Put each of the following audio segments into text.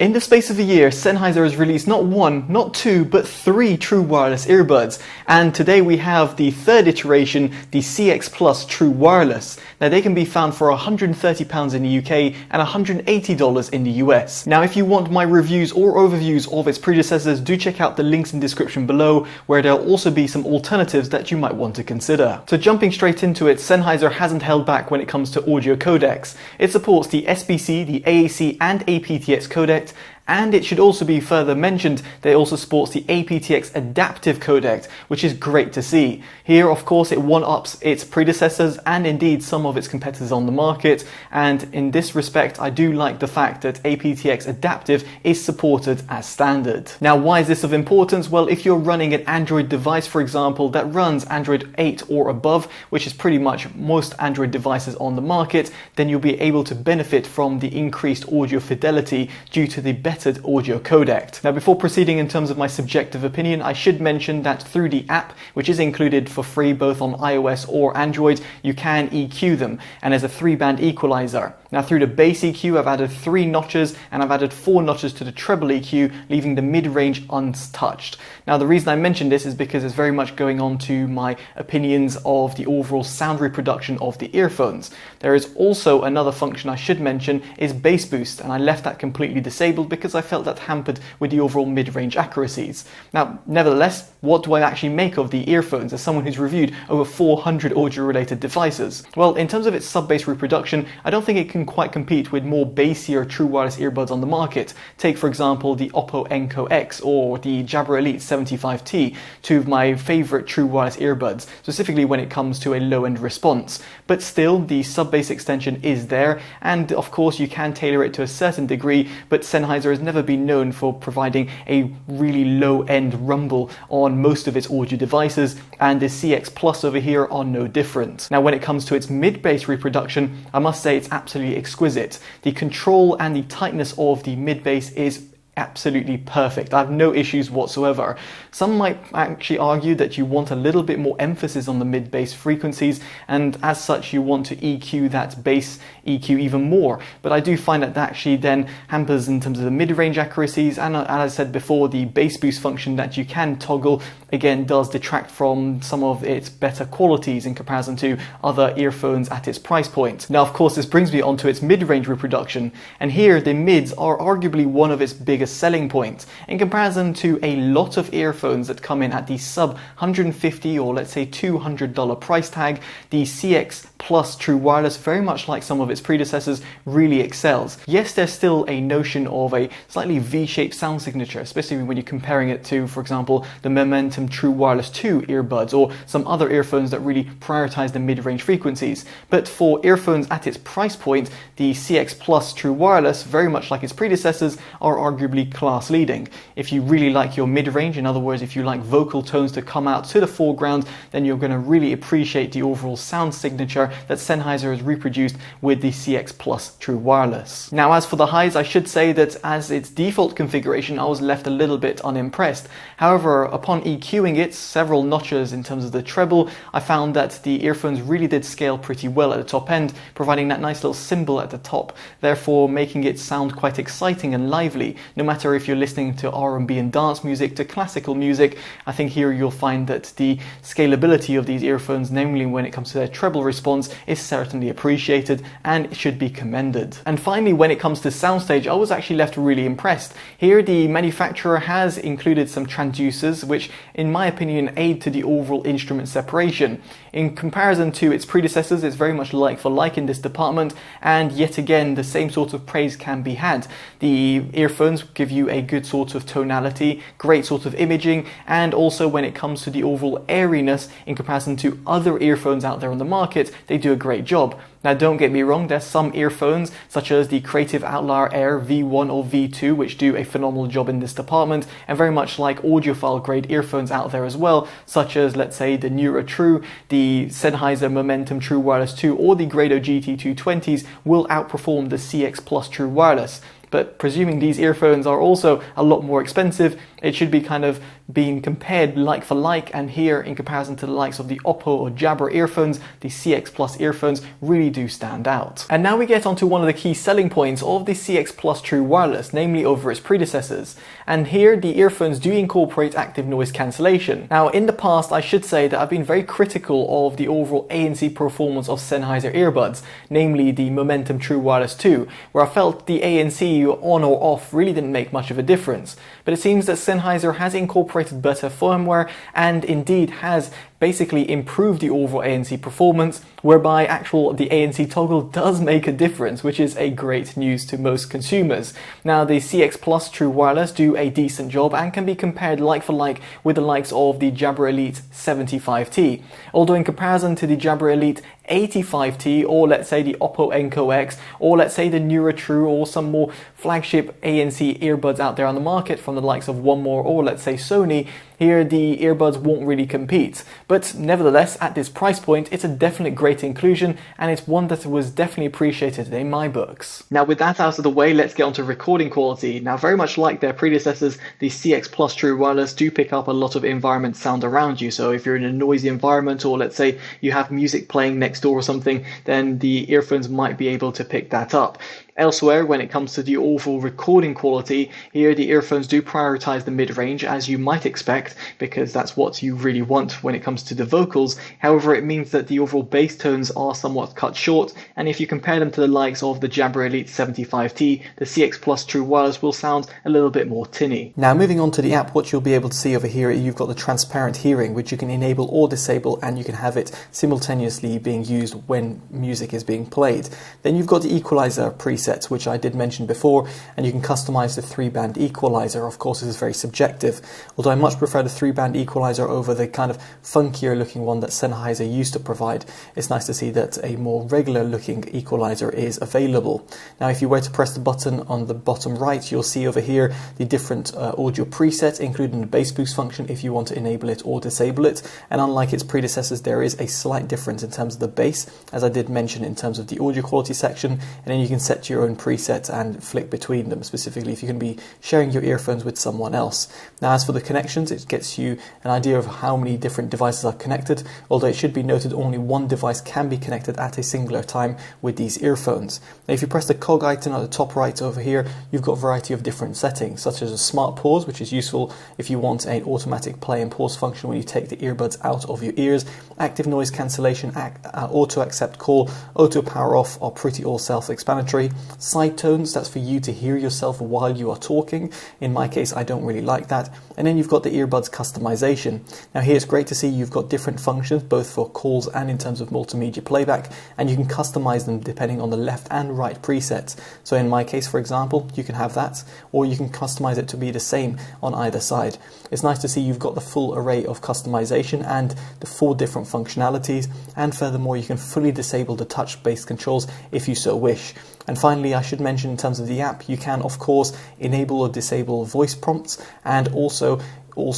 In the space of a year, Sennheiser has released not one, not two, but three true wireless earbuds. And today we have the third iteration, the CX Plus True Wireless. Now they can be found for £130 in the UK and $180 in the US. Now if you want my reviews or overviews of its predecessors, do check out the links in the description below, where there'll also be some alternatives that you might want to consider. So jumping straight into it, Sennheiser hasn't held back when it comes to audio codecs. It supports the SBC, the AAC and aptX codec, and it should also be further mentioned that it also supports the aptX adaptive codec, which is great to see. Here, of course, it one-ups its predecessors and indeed some of its competitors on the market, and in this respect, I do like the fact that aptX adaptive is supported as standard. Now, why is this of importance? Well, if you're running an Android device, for example, that runs Android 8 or above, which is pretty much most Android devices on the market, then you'll be able to benefit from the increased audio fidelity due to the better audio codec. Now before proceeding in terms of my subjective opinion, I should mention that through the app, which is included for free both on iOS or Android, you can EQ them, and there's a 3-band equalizer. Now through the Bass EQ, I've added 3 notches and I've added 4 notches to the Treble EQ, leaving the mid-range untouched. Now the reason I mention this is because it's very much going on to my opinions of the overall sound reproduction of the earphones. There is also another function I should mention, is bass boost, and I left that completely disabled because I felt that hampered with the overall mid-range accuracies. Now nevertheless, what do I actually make of the earphones as someone who's reviewed over 400 audio-related devices? Well, in terms of its sub-bass reproduction, I don't think it can quite compete with more bassier true wireless earbuds on the market. Take for example the Oppo Enco X or the Jabra Elite 75T, two of my favorite true wireless earbuds, specifically when it comes to a low-end response. But still, the sub-bass extension is there, and of course you can tailor it to a certain degree, but Sennheiser has never been known for providing a really low-end rumble on most of its audio devices, and the CX Plus over here are no different. Now when it comes to its mid-bass reproduction, I must say it's absolutely exquisite. The control and the tightness of the mid-bass is absolutely perfect. I have no issues whatsoever. Some might actually argue that you want a little bit more emphasis on the mid-bass frequencies, and as such you want to EQ that bass EQ even more, but I do find that actually then hampers in terms of the mid-range accuracies, and as I said before, the bass boost function that you can toggle again does detract from some of its better qualities in comparison to other earphones at its price point. Now of course this brings me on to its mid-range reproduction, and here the mids are arguably one of its biggest selling points in comparison to a lot of earphones that come in at the sub $150 or let's say $200 price tag. The CX Plus True Wireless, very much like some of its predecessors, really excels. Yes, there's still a notion of a slightly V-shaped sound signature, especially when you're comparing it to, for example, the Momentum True Wireless 2 earbuds or some other earphones that really prioritize the mid-range frequencies. But for earphones at its price point, the CX Plus True Wireless, very much like its predecessors, are arguably class leading. If you really like your mid-range, in other words, if you like vocal tones to come out to the foreground, then you're going to really appreciate the overall sound signature that Sennheiser has reproduced with the CX Plus True Wireless. Now as for the highs, I should say that as its default configuration, I was left a little bit unimpressed. However, upon EQing it several notches in terms of the treble, I found that the earphones really did scale pretty well at the top end, providing that nice little cymbal at the top, therefore making it sound quite exciting and lively. No matter if you're listening to R&B and dance music to classical music, I think here you'll find that the scalability of these earphones, namely when it comes to their treble response, is certainly appreciated and should be commended. And finally, when it comes to Soundstage, I was actually left really impressed. Here the manufacturer has included some transducers which in my opinion aid to the overall instrument separation. In comparison to its predecessors, it's very much like for like in this department, and yet again the same sort of praise can be had. The earphones give you a good sort of tonality, great sort of imaging, and also when it comes to the overall airiness in comparison to other earphones out there on the market, they do a great job. Now don't get me wrong, there's some earphones such as the Creative Outlier Air V3 or V2 which do a phenomenal job in this department, and very much like audiophile-grade earphones out there as well, such as let's say the NuraTrue, the Sennheiser Momentum True Wireless 2 or the Grado GT220s will outperform the CX Plus True Wireless. but presuming these earphones are also a lot more expensive, it should be kind of being compared like for like, and here in comparison to the likes of the Oppo or Jabra earphones, the CX Plus earphones really do stand out. And now we get onto one of the key selling points of the CX Plus True Wireless, namely over its predecessors. And here the earphones do incorporate active noise cancellation. Now in the past I should say that I've been very critical of the overall ANC performance of Sennheiser earbuds, namely the Momentum True Wireless 2, where I felt the ANC on or off really didn't make much of a difference. But it seems that Sennheiser has incorporated better firmware and indeed has basically improved the overall ANC performance, whereby the ANC toggle does make a difference, which is a great news to most consumers. Now the CX Plus True Wireless do a decent job and can be compared like for like with the likes of the Jabra Elite 75T, although in comparison to the Jabra Elite 85T, or let's say the Oppo Enco X, or let's say the NuraTrue, or some more flagship ANC earbuds out there on the market from the likes of One More, or let's say Sony, here the earbuds won't really compete. But nevertheless, at this price point, it's a definite great inclusion, and it's one that was definitely appreciated in my books. Now with that out of the way, let's get onto recording quality. Now very much like their predecessors, the CX Plus True Wireless do pick up a lot of environment sound around you. So if you're in a noisy environment, or let's say you have music playing next door or something, then the earphones might be able to pick that up. Elsewhere, when it comes to the overall recording quality, here the earphones do prioritize the mid-range, as you might expect, because that's what you really want when it comes to the vocals. However, it means that the overall bass tones are somewhat cut short, and if you compare them to the likes of the Jabra Elite 75T, the CX Plus True Wireless will sound a little bit more tinny. Now moving on to the app, what you'll be able to see over here, you've got the transparent hearing, which you can enable or disable, and you can have it simultaneously being used when music is being played. Then you've got the equalizer preset, which I did mention before, and you can customize the 3-band equalizer. Of course, this is very subjective, although I much prefer the 3-band equalizer over the kind of funkier looking one that Sennheiser used to provide. It's nice to see that a more regular looking equalizer is available. Now if you were to press the button on the bottom right, you'll see over here the different audio presets, including the bass boost function if you want to enable it or disable it. And unlike its predecessors, there is a slight difference in terms of the bass, as I did mention in terms of the audio quality section, and then you can set your own presets and flick between them, specifically if you can be sharing your earphones with someone else. Now as for the connections, it gets you an idea of how many different devices are connected, although it should be noted only one device can be connected at a singular time with these earphones. Now if you press the cog icon at the top right over here, you've got a variety of different settings, such as a smart pause, which is useful if you want an automatic play and pause function when you take the earbuds out of your ears. Active noise cancellation, auto accept call, auto power off are pretty all self-explanatory. Side tones, that's for you to hear yourself while you are talking. In my case, I don't really like that. And then you've got the earbuds customization. Now here it's great to see you've got different functions, both for calls and in terms of multimedia playback, and you can customize them depending on the left and right presets. So in my case, for example, you can have that, or you can customize it to be the same on either side. It's nice to see you've got the full array of customization and the 4 different functionalities, and furthermore you can fully disable the touch-based controls if you so wish. And finally, I should mention in terms of the app, you can of course enable or disable voice prompts, and also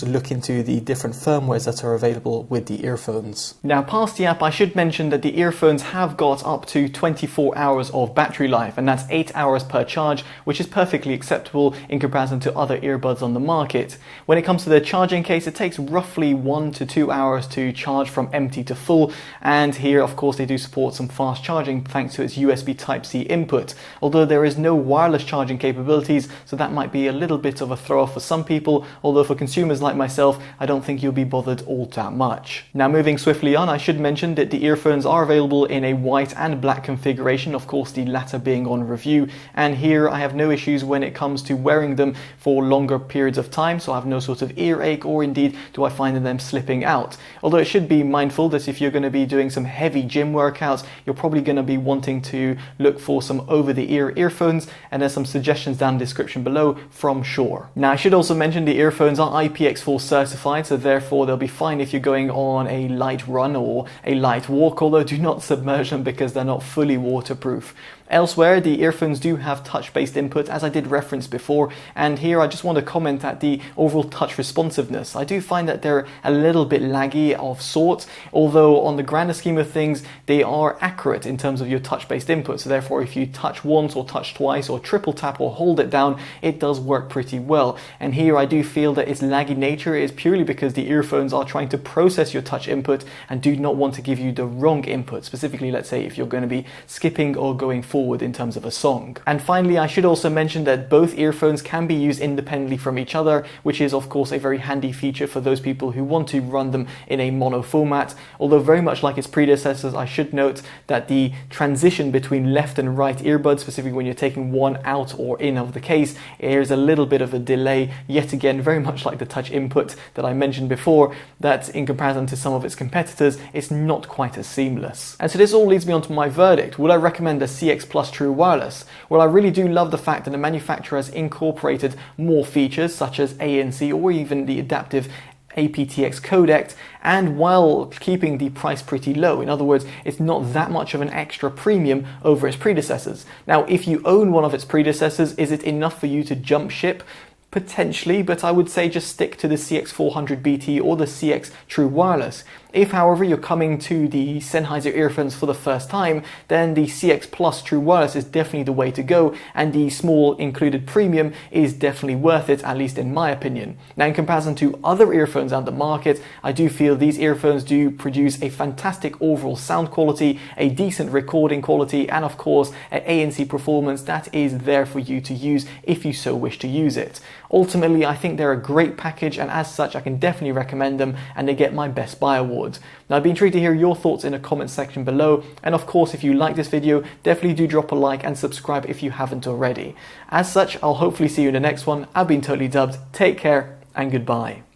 look into the different firmwares that are available with the earphones. Now past the app, I should mention that the earphones have got up to 24 hours of battery life, and that's 8 hours per charge, which is perfectly acceptable in comparison to other earbuds on the market. When it comes to the charging case, it takes roughly 1 to 2 hours to charge from empty to full, and here of course they do support some fast charging thanks to its USB Type-C input, although there is no wireless charging capabilities, so that might be a little bit of a throw off for some people, although for consumers like myself, I don't think you'll be bothered all that much. Now moving swiftly on, I should mention that the earphones are available in a white and black configuration, of course the latter being on review, and here I have no issues when it comes to wearing them for longer periods of time, so I have no sort of earache, or indeed do I find them slipping out. Although it should be mindful that if you're going to be doing some heavy gym workouts, you're probably going to be wanting to look for some over-the-ear earphones, and there's some suggestions down in the description below from Shure. Now I should also mention the earphones are IPX4 certified, so therefore they'll be fine if you're going on a light run or a light walk, although do not submerge them because they're not fully waterproof. Elsewhere, the earphones do have touch-based input, as I did reference before, and here I just want to comment at the overall touch responsiveness. I do find that they're a little bit laggy of sorts, although on the grander scheme of things, they are accurate in terms of your touch-based input. So therefore, if you touch once or touch twice or triple tap or hold it down, it does work pretty well. And here I do feel that its laggy nature is purely because the earphones are trying to process your touch input and do not want to give you the wrong input, specifically let's say if you're going to be skipping or going forward in terms of a song. And finally, I should also mention that both earphones can be used independently from each other, which is of course a very handy feature for those people who want to run them in a mono format. Although very much like its predecessors, I should note that the transition between left and right earbuds, specifically when you're taking one out or in of the case, there's a little bit of a delay, yet again very much like the touch input that I mentioned before, that in comparison to some of its competitors, it's not quite as seamless. And so this all leads me on to my verdict. Would I recommend the CX Plus True Wireless? Well, I really do love the fact that the manufacturer has incorporated more features such as ANC or even the adaptive aptX codec, and while keeping the price pretty low. In other words, it's not that much of an extra premium over its predecessors. Now, if you own one of its predecessors, is it enough for you to jump ship? Potentially, but I would say just stick to the CX400BT or the CX True Wireless. If, however, you're coming to the Sennheiser earphones for the first time, then the CX Plus True Wireless is definitely the way to go, and the small included premium is definitely worth it, at least in my opinion. Now, in comparison to other earphones on the market, I do feel these earphones do produce a fantastic overall sound quality, a decent recording quality, and of course, an ANC performance that is there for you to use if you so wish to use it. Ultimately, I think they're a great package, and as such, I can definitely recommend them, and they get my Best Buy award. Now, I'd be intrigued to hear your thoughts in the comment section below, and of course, if you like this video, definitely do drop a like and subscribe if you haven't already. As such, I'll hopefully see you in the next one. I've been Totally Dubbed. Take care and goodbye.